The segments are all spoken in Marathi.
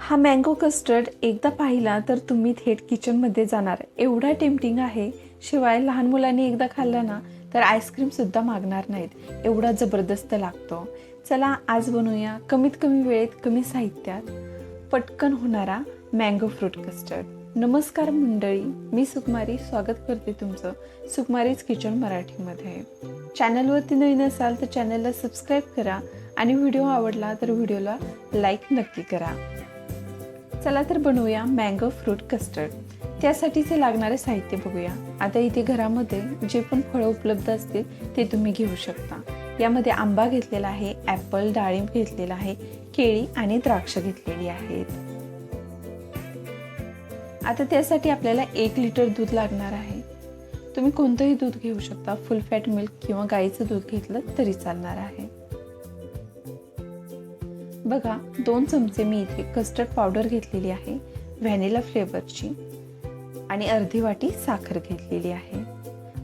हा मँगो कस्टर्ड एकदा पाहिला तर तुम्ही थेट किचनमध्ये जाणार, एवढा टेम्पटिंग आहे. शिवाय लहान मुलांनी एकदा खाल्ला ना तर आईस्क्रीमसुद्धा मागणार नाहीत, एवढा जबरदस्त लागतो. चला आज बनवूया कमीत कमी वेळेत कमी साहित्यात पटकन होणारा मँगो फ्रूट कस्टर्ड. नमस्कार मंडळी, मी सुकुमारी स्वागत करते तुमचं सुकुमारीज किचन मराठीमध्ये. चॅनलवरती नवीन असाल तर चॅनलला सबस्क्राईब करा आणि व्हिडिओ आवडला तर व्हिडिओला लाईक नक्की करा. चला तर बनवूया मँगो फ्रूट कस्टर्ड. त्यासाठीचे लागणारे साहित्य बघूया. आता इथे घरामध्ये जे पण फळं उपलब्ध असतील ते तुम्ही घेऊ शकता. यामध्ये आंबा घेतलेला आहे, ॲपल, डाळिंब घेतलेला आहे, केळी आणि द्राक्ष घेतलेली आहेत. आता त्यासाठी आपल्याला 1 लिटर दूध लागणार आहे. तुम्ही कोणतंही दूध घेऊ शकता, फुल फॅट मिल्क किंवा गाईचं दूध घेतलं तरी चालणार आहे. बघा 2 चमचे मी इथे कस्टर्ड पावडर घेतलेली आहे व्हॅनिला फ्लेवरची आणि अर्धी वाटी साखर घेतलेली आहे.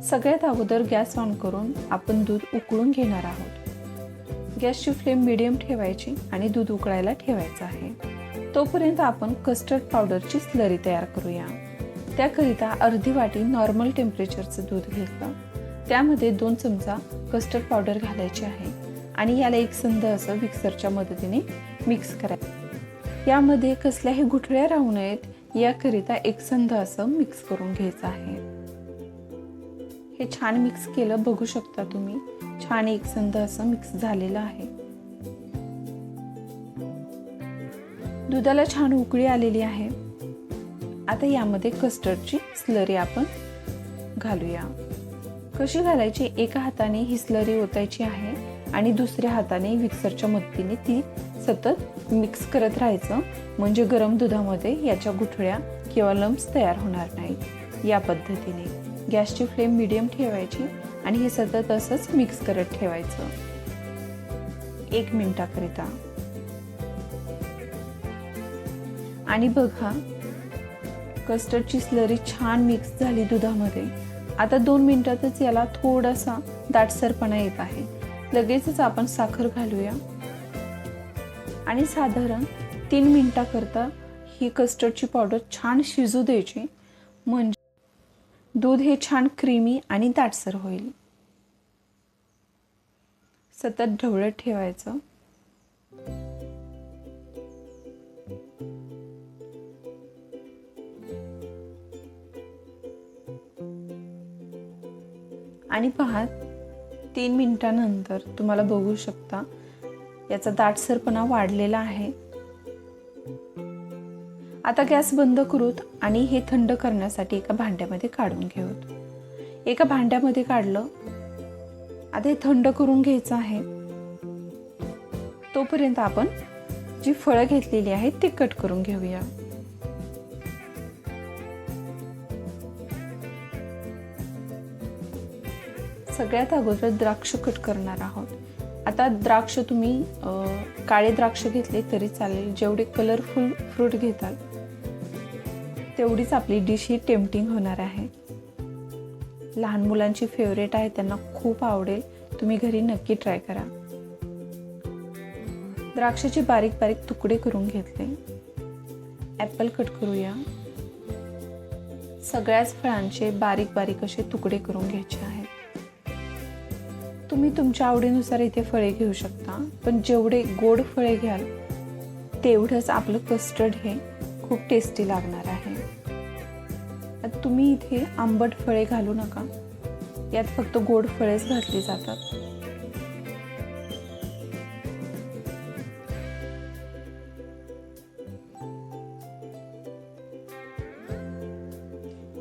सगळ्यात अगोदर गॅस ऑन करून आपण दूध उकळून घेणार आहोत. गॅसची फ्लेम मीडियम ठेवायची आणि दूध उकळायला ठेवायचं आहे. तोपर्यंत आपण कस्टर्ड पावडरची स्लरी तयार करूया. त्याकरिता अर्धी वाटी नॉर्मल टेम्परेचरचं दूध घेतलं. त्यामध्ये 2 चमचा कस्टर्ड पावडर घालायची आहे आणि याला एकसंध असं मिक्सरच्या मदतीने मिक्स करायचं. यामध्ये कसल्याही गुठळ्या राहू नयेत याकरिता एकसंध असं मिक्स करून घ्यायचं आहे. हे छान मिक्स केलं, बघू शकता तुम्ही छान एकसंध असं मिक्स झालेलं आहे. दुधाला छान उकळी आलेली आहे. आता यामध्ये कस्टर्डची स्लरी आपण घालूया. कशी घालायची? एका हाताने ही स्लरी ओतायची आहे आणि दुसऱ्या हाताने मिक्सरच्या मदतीने ती सतत मिक्स करत राहायचं, म्हणजे गरम दुधामध्ये याच्या गुठळ्या किंवा लम्प्स तयार होणार नाहीत. या पद्धतीने गॅसची फ्लेम मीडियम ठेवायची आणि हे सतत असंच मिक्स करत ठेवायचं 1 मिनिटाकरिता. आणि बघा कस्टर्डची स्लरी छान मिक्स झाली दुधामध्ये. आता 2 मिनिटातच याला थोडासा दाटसरपणा येत आहे. लगेचच आपण साखर घालूया आणि साधारण 3 मिनिटाकरता ही कस्टर्डची पावडर छान शिजू द्यायची, म्हणजे दूध हे छान क्रीमी आणि दाटसर होईल. सतत ढवळत ठेवायचं. आणि पहा 3 मिनिटांनंतर तुम्हाला बघू शकता याचा दाटसरपणा वाढलेला आहे. आता गॅस बंद करूत आणि हे थंड करण्यासाठी एका भांड्यामध्ये काढून घेऊत. एका भांड्यामध्ये काढलं. आता हे थंड करून घ्यायचं आहे. तोपर्यंत आपण जी फळं घेतलेली आहेत ती कट करून घेऊया. सगळ्यात अगोदर द्राक्ष कट करणार आहोत. आता द्राक्ष तुम्ही काळे द्राक्ष घेतले तरी चालेल. जेवढे कलरफुल फ्रूट घेताल तेवढीच आपली डिश ही टेम्पटिंग होणार आहे. लहान मुलांची फेवरेट आहे, त्यांना खूप आवडेल. तुम्ही घरी नक्की ट्राय करा. द्राक्षाचे बारीक बारीक तुकडे करून घेतले. ॲपल कट करूया. सगळ्याच फळांचे बारीक बारीक असे तुकडे करून घ्यायचे आहेत. तुम्ही तुमच्या आवडीनुसार इथे फळे घेऊ शकता, पण जेवढे गोड फळे घ्याल तेवढंच आपलं कस्टर्ड हे खूप टेस्टी लागणार आहे. आता तुम्ही इथे आंबट फळे घालू नका, यात फक्त गोड फळेच घातली जातात.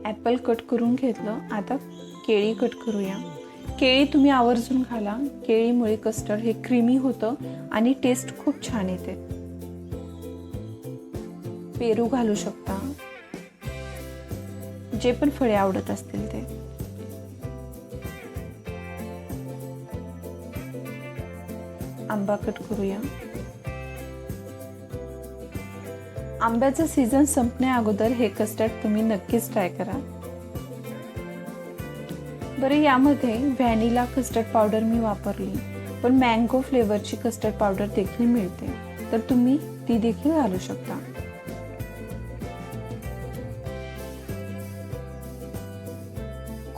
ॲपल कट करून घेतलं. आता केळी कट करूया. केळी तुम्ही आवर्जून घाला. केळीमुळे कस्टर्ड हे क्रीमी होतं आणि टेस्ट खूप छान येते. पेरू घालू शकता, जे पण फळे आवडत असतील ते. आंबा कट करूया. आंब्याचं सीझन संपण्या अगोदर हे कस्टर्ड तुम्ही नक्कीच ट्राय करा. बरं, यामध्ये व्हॅनिला कस्टर्ड पावडर मी वापरली, पण मँगो फ्लेवरची कस्टर्ड पावडर देखील मिळते, तर तुम्ही ती देखील घालू शकता.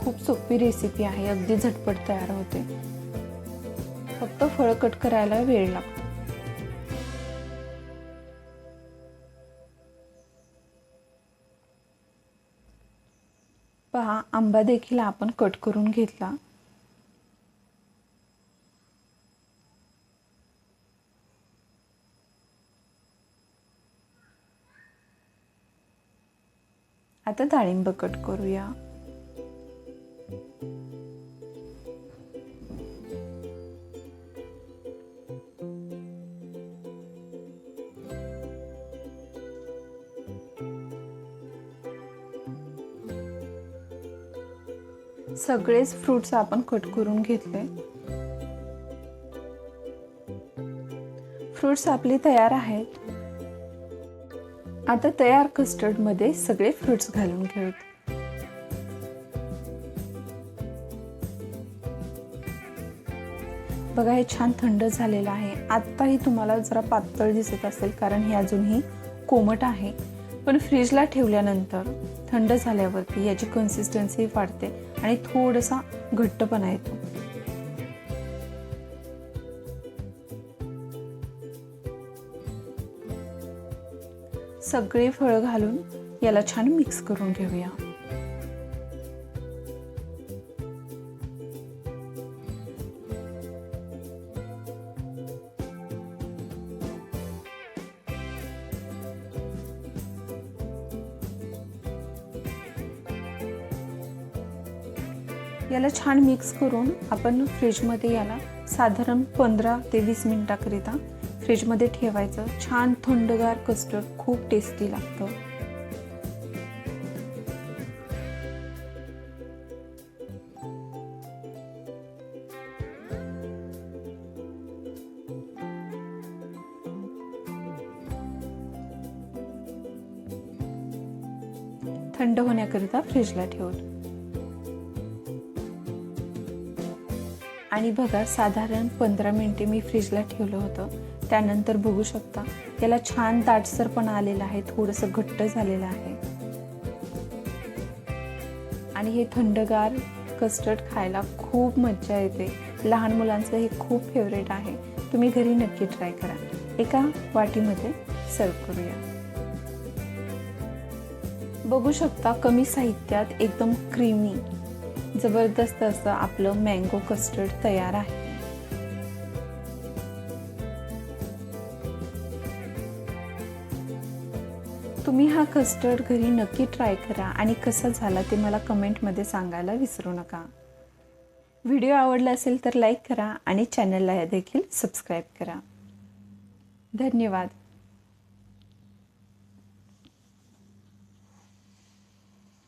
खूप सोपी रेसिपी आहे, अगदी झटपट तयार होते. फक्त फळं कट करायला वेळ लागतो. पहा, आंबा देखील आपण कट करून घेतला. आता डाळिंब कट करूया. सगळेच फ्रुट्स आपण कट करून घेतले. फ्रुट्स आपले तयार आहेत. आता तयार कस्टर्ड मध्ये सगळे फ्रुट्स घालून घेऊत. बघा, हे छान थंड झालेलं आहे. आत्ताही तुम्हाला जरा पातळ दिसत असेल कारण हे अजूनही कोमट आहे, पण फ्रीजला ठेवल्यानंतर थंड झाल्यावरती याची कन्सिस्टन्सी वाढते आणि थोडासा घट्टपणा येतो. सगळे फळं घालून याला छान मिक्स करून घेऊया. याला छान मिक्स करून आपण फ्रीजमध्ये याला साधारण 15 ते 20 मिनिटाकरिता फ्रीजमध्ये ठेवायचं. छान थंडगार कस्टर्ड खूप टेस्टी लागतं. थंड होण्याकरिता फ्रीजला ठेवून. आणि बघा, साधारण 15 मिनिटे मी फ्रीजला ठेवलं होतं. त्यानंतर बघू शकता याला छान दाटसरपणा आलेला आहे, थोडंसं घट्ट झालेलं आहे. आणि हे थंडगार कस्टर्ड खायला खूप मज्जा येते. लहान मुलांचं हे खूप फेवरेट आहे. तुम्ही घरी नक्की ट्राय करा. एका वाटीमध्ये सर्व करूया. बघू शकता, कमी साहित्यात एकदम क्रीमी जबरदस्त असं आपलं मँगो कस्टर्ड तयार आहे. तुम्ही हा कस्टर्ड घरी नक्की ट्राय करा आणि कसा झाला ते मला कमेंटमध्ये सांगायला विसरू नका. व्हिडिओ आवडला असेल तर लाईक करा आणि चॅनलला देखील सबस्क्राईब करा. धन्यवाद.